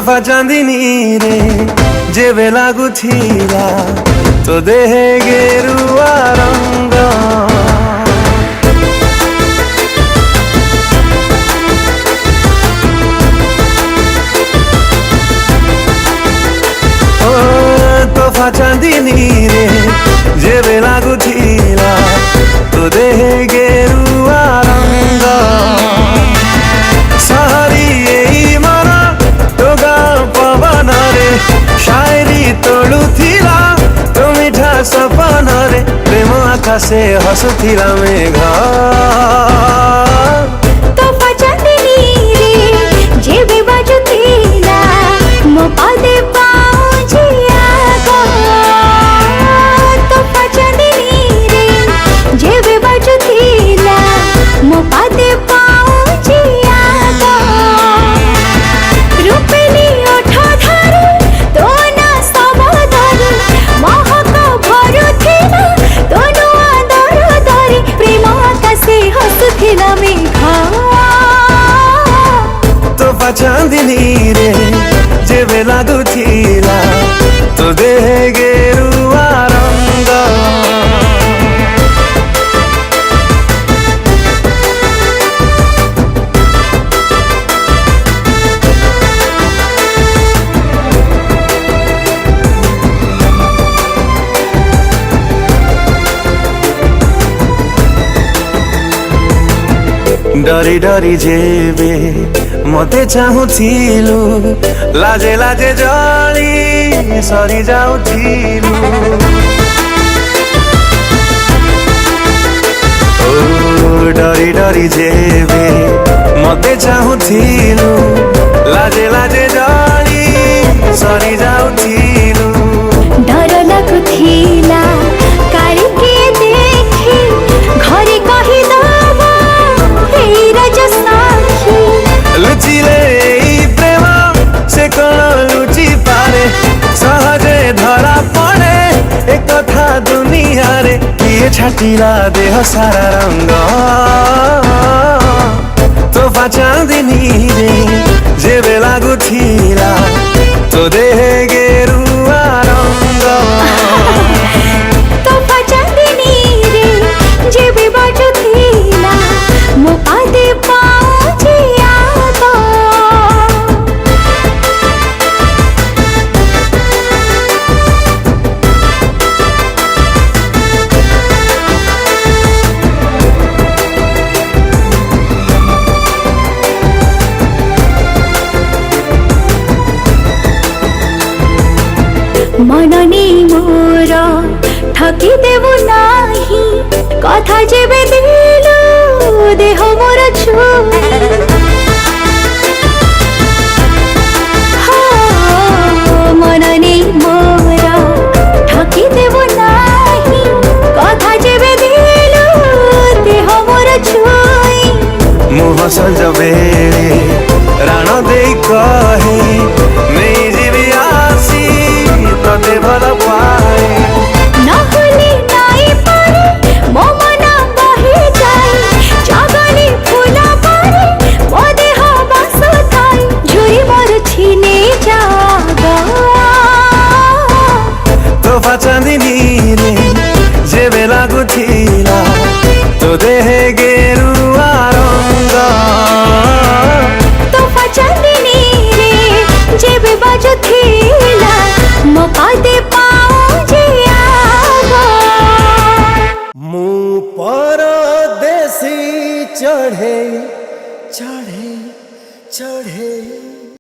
तोहफा चांदनी रे जेबे लागुथिला तो देहे गेरुआ रंग तोहफा चांदनी रे जेबे लागुथिला तो देहे गेरुआ रंग सहरी एई मन तो गाँ पवन रे शायरी तोड़ुथिला तो मिठा सपन रे प्रेम आकाशे हसुथिला मेघ तोहफा चांदनी रे जेबे बाजुथिला मो पादे पाउजिया गो तोहफा चांदनी रे जेबे बाजुथिला मो पादे पाउजिया गो रूपेली ओठ धरी तो ना सबदरी महक भरुथिला तो नुआ दर दरी प्रेम आकाशे हसुथिला मेघ तोहफा चांदनी रे जेबे लागुथिला तो देहे गेरुआ रंग डरी डरी जेबे मते चाहुथिलु लाजे लाजे जली सरी जाउथिलु ओ डरी डरी जेबे मते चाहुथिलु लाजे लाजे जली सरी जाउथिलु डर लागुथिला काली के देखी घरे कहि दबा हे राज साखी लुचिले ई प्रेम से कौन लुचि पारे सहजे धरा पड़े एक कथा दुनिया रे किए छाटिला देह सारा रंग तोहफा चांदनी रे जेबे लागुथिला तो देहे गेरुआ रंग तोहफा चांदनी रे जेबे बाजुथिला मो पादे पाउजिया गो मननी मोर ठकी देबु नाही कथा जेबे दिलु देह मोर छुई मननी मोर ठकी देबु नाही कथा जेबे दिलु देह मोर छुई मुह सज बेले राण दे कहे नहीं जीवी आसी तते भल पाए नहुली नाई पारे मो मना बहि जाए जागली फूला पारे मो देह बास थाई झुरी मोर छीने जागा तोहफा चांदनी रे जेबे लागुथिला तो देहे गेरुआ रंग तोहफा चांदनी रे जेबे बाजुथिला मो पादे पाउजिया गो मुँह परदेसी चढ़े